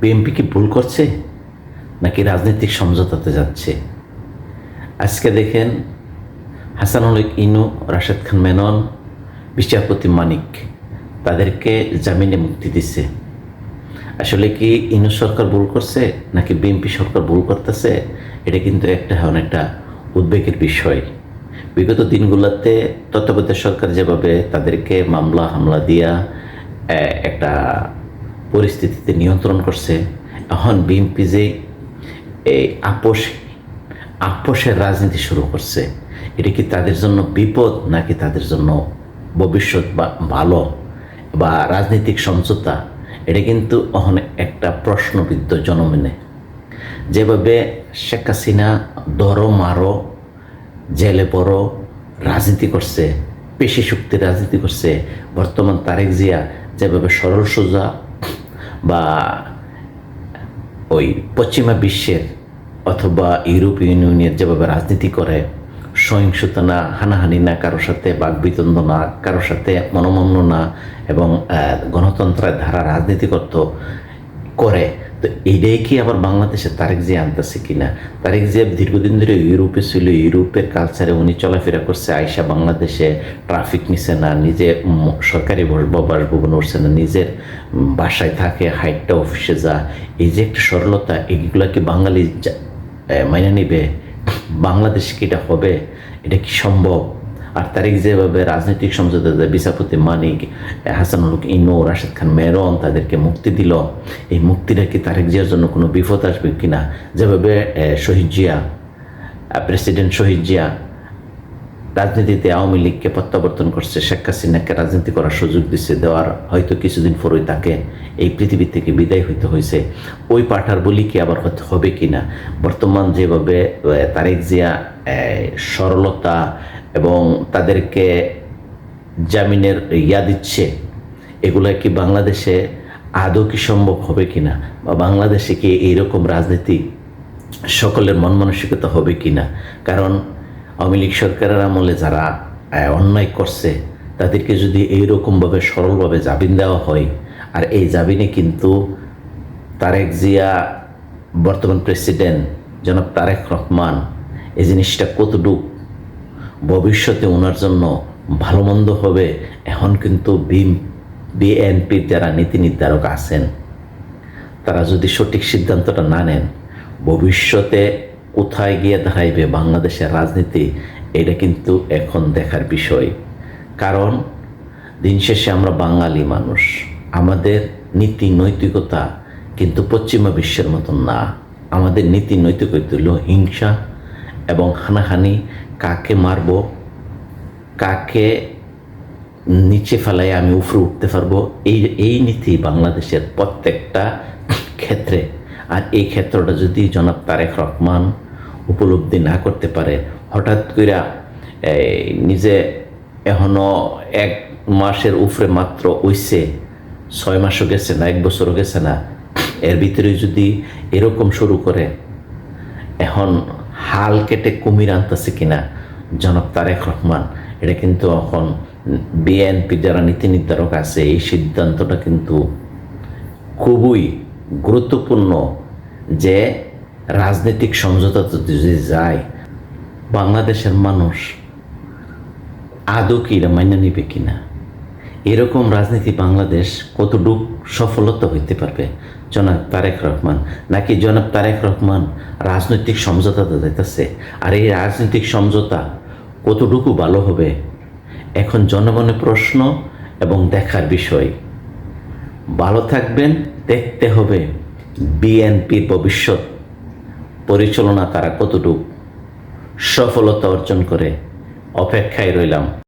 BNP কি ভুল করছে নাকি রাজনৈতিক সমঝোতাতে যাচ্ছে? আজকে দেখেন হাসানুল হক ইনু, রাশেদ খান মেনন, বিচারপতি মানিক তাদেরকে জামিনে মুক্তি দিচ্ছে। আসলে কি ইনু সরকার ভুল করছে নাকি বিএনপি সরকার ভুল করতেছে? এটা কিন্তু একটা অনেকটা উদ্বেগের বিষয়। বিগত দিনগুলোতে তত্ত্বাবধায়ক সরকার যেভাবে তাদেরকে মামলা হামলা দিয়া একটা পরিস্থিতিতে নিয়ন্ত্রণ করছে, এখন বিএনপি যে এই আপোষের রাজনীতি শুরু করছে, এটা কি তাদের জন্য বিপদ নাকি তাদের জন্য ভবিষ্যৎ বা ভালো বা রাজনৈতিক সমঝোতা? এটা কিন্তু এখন একটা প্রশ্নবিদ্ধ জনমনে। যেভাবে শেখ হাসিনা ধরো মারো জেলে পড়ো রাজনীতি করছে, পেশি শক্তির রাজনীতি করছে, বর্তমান তারেক জিয়া যেভাবে সরল সোজা বা ওই পশ্চিমা বিশ্বের অথবা ইউরোপীয় ইউনিয়নের যেভাবে রাজনীতি করে, সহিংসতা না, হানাহানি না, কারোর সাথে বাকবিতণ্ড না, কারোর সাথে মনোমান্য না, এবং গণতন্ত্রের ধারা রাজনীতি করে, তো এইটাই কি আবার বাংলাদেশে তারেক জিয়া আনতেছে কিনা? তারেক জিয়া দীর্ঘদিন ধরে ইউরোপে ছিল, ইউরোপের কালচারে উনি চলাফেরা করছে, আইসা বাংলাদেশে ট্রাফিক নিছে না, নিজে সরকারি বাসভবনে উঠছে না, নিজের বাসায় থাকে, হাইটটা অফিসে যা, এই যে একটা সরলতা, এইগুলা কি বাঙালি মাইনে নিবে? বাংলাদেশ কি এটা হবে? এটা কি সম্ভব? আর তারিখ যেভাবে রাজনৈতিক সমঝোতা বিচারপতি মানিক, হাসানুল হক ইনু, রাশেদ খান মেনন তাদেরকে মুক্তি দিল, এই মুক্তিটা কি তারেক জিয়ার জন্য কোনো বিপদ আসবে কিনা? যেভাবে শহীদ জিয়া, প্রেসিডেন্ট শহীদ জিয়া রাজনীতিতে আওয়ামী লীগকে প্রত্যাবর্তন করছে, শেখ হাসিনাকে রাজনীতি করার সুযোগ দিচ্ছে, দেওয়ার হয়তো কিছুদিন পরই তাকে এই পৃথিবী থেকে বিদায় হইতে হয়েছে, ওই পাঠার বলি কি আবার হবে কিনা? বর্তমান যেভাবে তারেক জিয়া সরলতা এবং তাদেরকে জামিনের দিচ্ছে, এগুলা কি বাংলাদেশে আদৌ কি সম্ভব হবে কিনা? বা বাংলাদেশে কি এইরকম রাজনীতি সকলের মন মানসিকতা হবে কিনা? কারণ আওয়ামী লীগ সরকারের আমলে যারা অন্যায় করছে তাদেরকে যদি এইরকমভাবে সরলভাবে জামিন দেওয়া হয়, আর এই জামিনে কিন্তু তারেক জিয়া, বর্তমান প্রেসিডেন্ট জনাব তারেক রহমান, এই জিনিসটা কতটুকু ভবিষ্যতে ওনার জন্য ভালো মন্দ হবে, এখন কিন্তু বিএনপির যারা নীতি নির্ধারক আছেন তারা যদি সঠিক সিদ্ধান্তটা না নেন, ভবিষ্যতে কোথায় গিয়ে দাঁড়াইবে বাংলাদেশের রাজনীতি, এটা কিন্তু এখন দেখার বিষয়। কারণ দিন শেষে আমরা বাঙালি মানুষ, আমাদের নীতি নৈতিকতা কিন্তু পশ্চিমা বিশ্বের মতন না। আমাদের নীতি নৈতিকতা হল হিংসা এবং হানাহানি, কাকে মারব, কাকে নিচে ফেলাই আমি উপরে উঠতে পারবো, এই নীতি বাংলাদেশের প্রত্যেকটা ক্ষেত্রে। আর এই ক্ষেত্রটা যদি জনাব তারেক রহমান উপলব্ধি না করতে পারে, হঠাৎ করে নিজে এখনও 1 মাসের উপরে মাত্র হইছে, 6 মাসও গেছে না, 1 বছরও গেছে না, এর ভিতরে যদি এরকম শুরু করে, এখন হাল কেটে কুমির আনতেছে কিনা জনাব তারেক রহমান, এটা কিন্তু এখন বিএনপি যারা নীতি নির্ধারক আছে, এই সিদ্ধান্তটা কিন্তু খুবই গুরুত্বপূর্ণ যে রাজনৈতিক সমঝোতাতে যদি যায়, বাংলাদেশের মানুষ আদৌ কি এটা মান্য নিবে কিনা? এরকম রাজনীতি বাংলাদেশ কতটুক সফলতা হইতে পারবে জনাব তারেক রহমান? নাকি জনাব তারেক রহমান রাজনৈতিক সমঝোতাতে যাইতেছে, আর এই রাজনৈতিক সমঝোতা কতটুকু ভালো হবে এখন জনমনে প্রশ্ন এবং দেখার বিষয়। ভালো থাকবেন, দেখতে হবে বিএনপির ভবিষ্যৎ পরিচালনা তারা কতটুকু সফলতা অর্জন করে। অপেক্ষায় রইলাম।